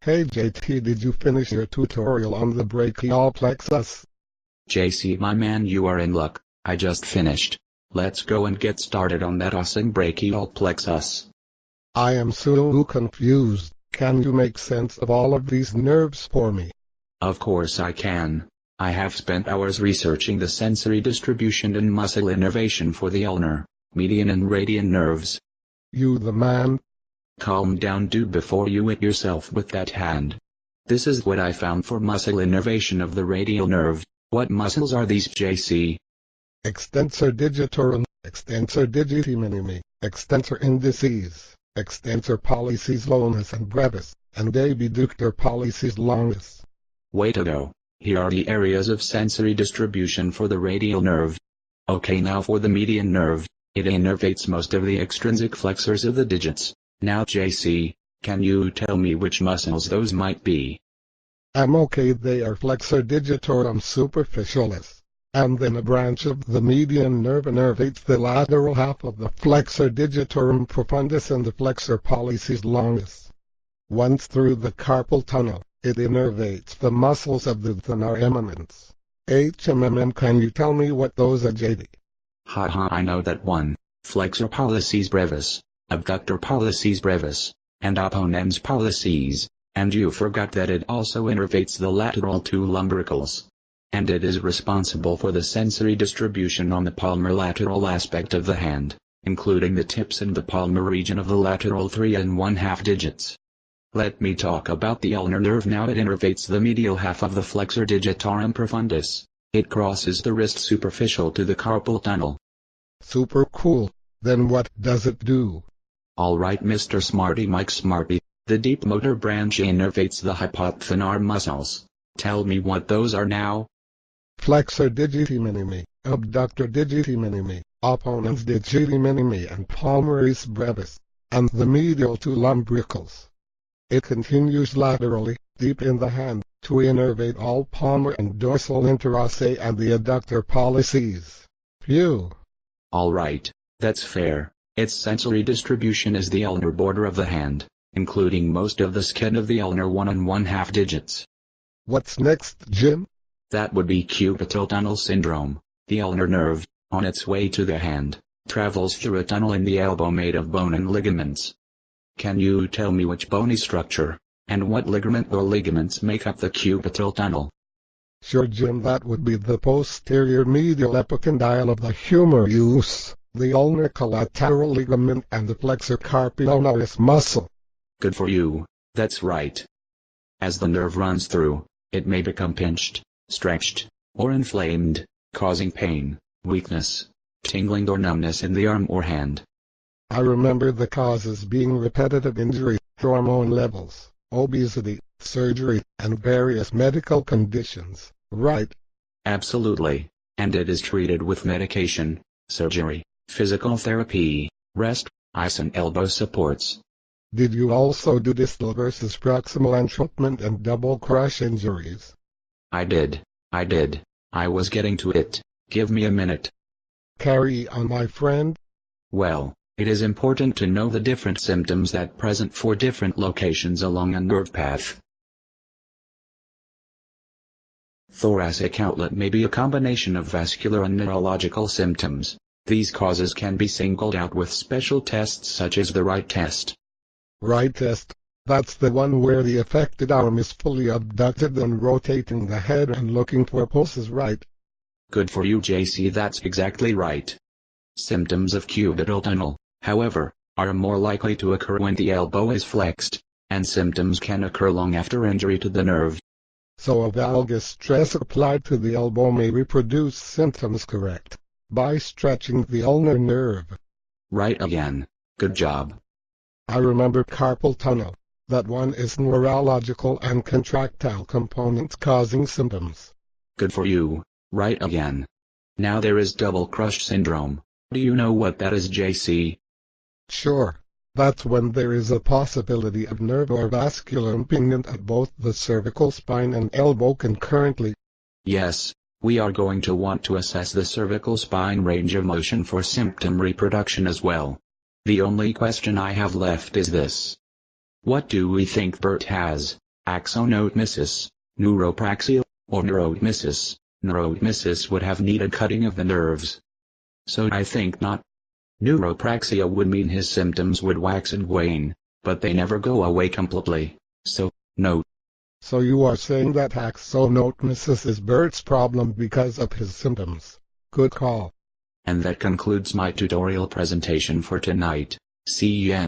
Hey JT, did you finish your tutorial on the brachial plexus? JC, my man, you are in luck. I just finished. Let's go and get started on that awesome brachial plexus. I am so confused. Can you make sense of all of these nerves for me? Of course I can. I have spent hours researching the sensory distribution and muscle innervation for the ulnar, median and radian nerves. You the man? Calm down, dude, before you hit yourself with that hand. This is what I found for muscle innervation of the radial nerve. What muscles are these, JC? Extensor digitorum, extensor digiti minimi, extensor indicis, extensor pollicis longus and brevis, and abductor pollicis longus. Way to go. Here are the areas of sensory distribution for the radial nerve. Okay, now for the median nerve. It innervates most of the extrinsic flexors of the digits. Now JC, can you tell me which muscles those might be? I'm okay, they are flexor digitorum superficialis. And then a branch of the median nerve innervates the lateral half of the flexor digitorum profundus and the flexor pollicis longus. Once through the carpal tunnel, it innervates the muscles of the thenar eminence. Can you tell me what those are, JD? Haha, I know that one. Flexor pollicis brevis, abductor pollicis brevis, and opponens pollicis, and you forgot that it also innervates the lateral two lumbricals. And it is responsible for the sensory distribution on the palmar lateral aspect of the hand, including the tips and the palmar region of the lateral 3 1/2 digits. Let me talk about the ulnar nerve now. It innervates the medial half of the flexor digitorum profundus. It crosses the wrist superficial to the carpal tunnel. Super cool. Then what does it do? Alright, Mr. Smarty Mike Smarty, the deep motor branch innervates the hypothenar muscles. Tell me what those are now. Flexor digiti minimi, abductor digiti minimi, opponens digiti minimi and palmaris brevis, and the medial two lumbricals. It continues laterally, deep in the hand, to innervate all palmar and dorsal interossae and the adductor pollicis. Phew. Alright, that's fair. Its sensory distribution is the ulnar border of the hand, including most of the skin of the ulnar 1 1/2 digits. What's next, Jim? That would be cubital tunnel syndrome. The ulnar nerve, on its way to the hand, travels through a tunnel in the elbow made of bone and ligaments. Can you tell me which bony structure, and what ligament or ligaments make up the cubital tunnel? Sure, Jim, that would be the posterior medial epicondyle of the humerus, the ulnar collateral ligament and the flexor carpi ulnaris muscle. Good for you, that's right. As the nerve runs through, it may become pinched, stretched, or inflamed, causing pain, weakness, tingling or numbness in the arm or hand. I remember the causes being repetitive injury, hormone levels, obesity, surgery, and various medical conditions, right? Absolutely, and it is treated with medication, surgery, physical therapy, rest, ice and elbow supports. Did you also do distal versus proximal entrapment and double crush injuries? I did. I was getting to it. Give me a minute. Carry on, my friend. Well, it is important to know the different symptoms that present for different locations along a nerve path. Thoracic outlet may be a combination of vascular and neurological symptoms. These causes can be singled out with special tests such as the Wright test. Wright test. That's the one where the affected arm is fully abducted and rotating the head and looking for pulses, right? Good for you, JC, that's exactly right. Symptoms of cubital tunnel, however, are more likely to occur when the elbow is flexed, and symptoms can occur long after injury to the nerve. So a valgus stress applied to the elbow may reproduce symptoms, correct? By stretching the ulnar nerve. Right again. Good job. I remember carpal tunnel. That one is neurological and contractile components causing symptoms. Good for you. Right again. Now there is double crush syndrome. Do you know what that is, JC? Sure. That's when there is a possibility of nerve or vascular impingement at both the cervical spine and elbow concurrently. Yes, we are going to want to assess the cervical spine range of motion for symptom reproduction as well. The only question I have left is this. What do we think Bert has? axonotmesis, neuropraxia, or neurotmesis. Neurotmesis would have needed cutting of the nerves. So I think not. Neuropraxia would mean his symptoms would wax and wane, but they never go away completely. So, no. So you are saying that axonotmesis is Bert's problem because of his symptoms. Good call. And that concludes my tutorial presentation for tonight. See ya.